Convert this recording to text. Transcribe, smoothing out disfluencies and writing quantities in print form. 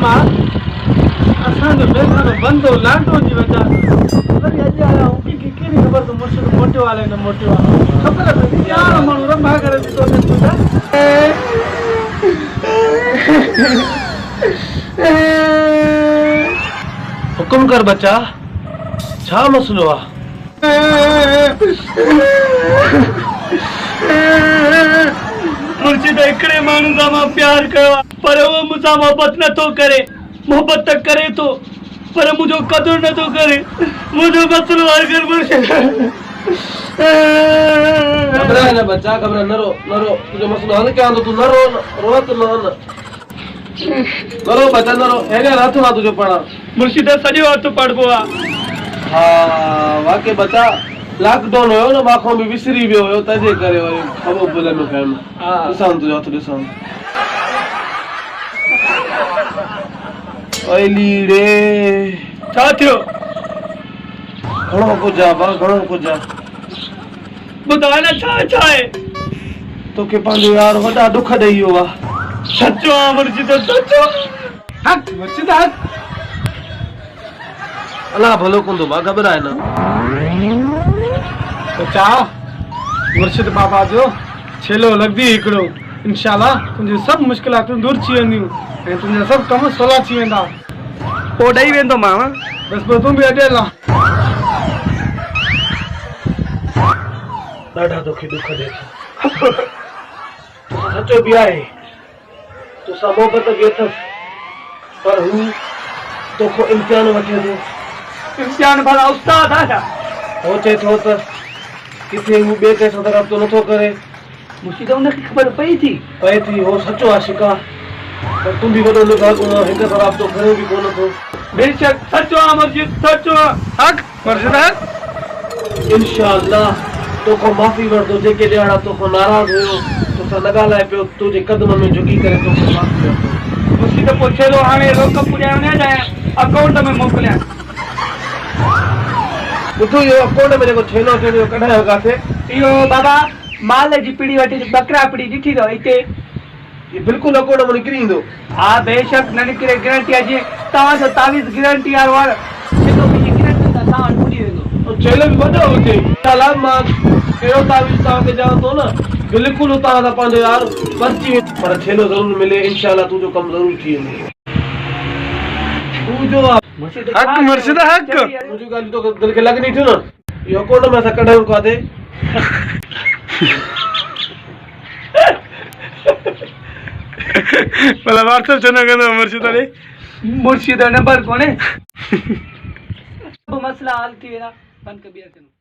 मामा असांजो बेगानो बंदो लाडो जी वजह वरी अॼु आया हूं की कहिड़ी ख़बर तो मुर्शिद मोटियो आहे न मोटियो आहे ख़बर पई यार माण्हू रंभा करे ॾिठो ने तुंहिंजा हुकुम कर बच्चा छा मसलो आहे मुर्शिद हिकिड़े माण्हू सां मां प्यार कयो आहे पर उहो मूंसां मोहबत नथो करे मोहबत त करे थो पर मुंहिंजो क़दुरु नथो करे मुंहिंजो मसलो हल कर मुर्शिद घबरा न बच्चा घबरा न रो तुंहिंजो मसलो हल कयां थो तूं न रो रोत न रो बच्चा न रो हेॾे हथ आहे तुंहिंजो पाण मुर्शिद सॼो हथ पढ़बो आहे हा वाकई बच्चा लॉकडाउन हुयो न माखो बि विसरी वियो हुयो तंहिंजे करे वरी खबो भुल में खयमि ॾिसां तुंहिंजो हथ ॾिसां लीड़े छा थियो घणो कुझु आहे भाउ घणो कुझु आहे ॿुधाए न छा आहे तोखे पंहिंजो यार वॾा दुख ॾेई वियो आहे सचो आहे मुर्शिद सचो हक मुर्शिद हक अलाह भलो कंदो भाउ घबराए न तो चा मुर्शिद बाबा जो छेलो लॻंदी हिकिड़ो इंशाल्लाह तुंहिंजी सभु मुश्किलातूं दूर थी वेंदियूं ऐं तुंहिंजा सभु कम सवला थी वेंदा पोइ ॾेई वेंदो मां बसि पोइ तूं बि अॾियल आहे ॾाढा तोखे दुख ॾे सचो बि आहे तोसां मोहबत बि अथसि पर हू तोखो इम्तिहान वठे थो इम्तिहान भला उस्ताद आहे छा हो चए थो त किथे हू ॿिए कंहिं सां राब्तो नथो करे मुर्शिद उनखे ख़बर पए थी हो सचो आहे शिका पर तूं बि वॾो लिखा हिक सां राब्तो करे बि कोन थो बेशक सचो आहे मुर्शिद सचो आहे हक मुर्शिद हक इंशाअल्लाह तोखो माफ़ी वठंदो जेके ॼाणा तोखो नाराज़ हुयो तोसां न ॻाल्हाए पियो तुंहिंजे कदम में झुकी करे तोखे माफ़ी वठंदो मुर्शिद पोइ छेलो हाणे रोक पुॼायो न जाए अकाउंट में मोकिलियां ॿुधो इहो अकाउंट में जेको छेलो थियो कढायो किथे इहो बाबा माल जी पीड़ी वठी बकरा पीड़ी ॾिठी अथव हिते ये बिल्कुलु अकाउंट में निकिरी ईंदो हा बेशक न निकिरे गारंटी आहे जीअं तव्हांजो तावीज़ गारंटी वारो आहे जेको बि गारंटी तव्हां वटि पुॼी वेंदो छेलो बि वॾो हुजे मां कहिड़ो तावीज़ तव्हांखे ॼाण थो न बिल्कुलु तव्हां सां पंहिंजो यार बची वेंदो पर छेलो ज़रूरु मिले इंशाअल्लाह तुंहिंजो कमु ज़रूरु थी वेंदो हक मुर्शिद हक मुझे गाली तो दिल के लग नहीं थी ना ये अकाउंट में ऐसा कढ़ाई उनका दे भला व्हाट्सएप चना कहना मुर्शिद नंबर कौन है मसला हल थी वेना बंद कर दिया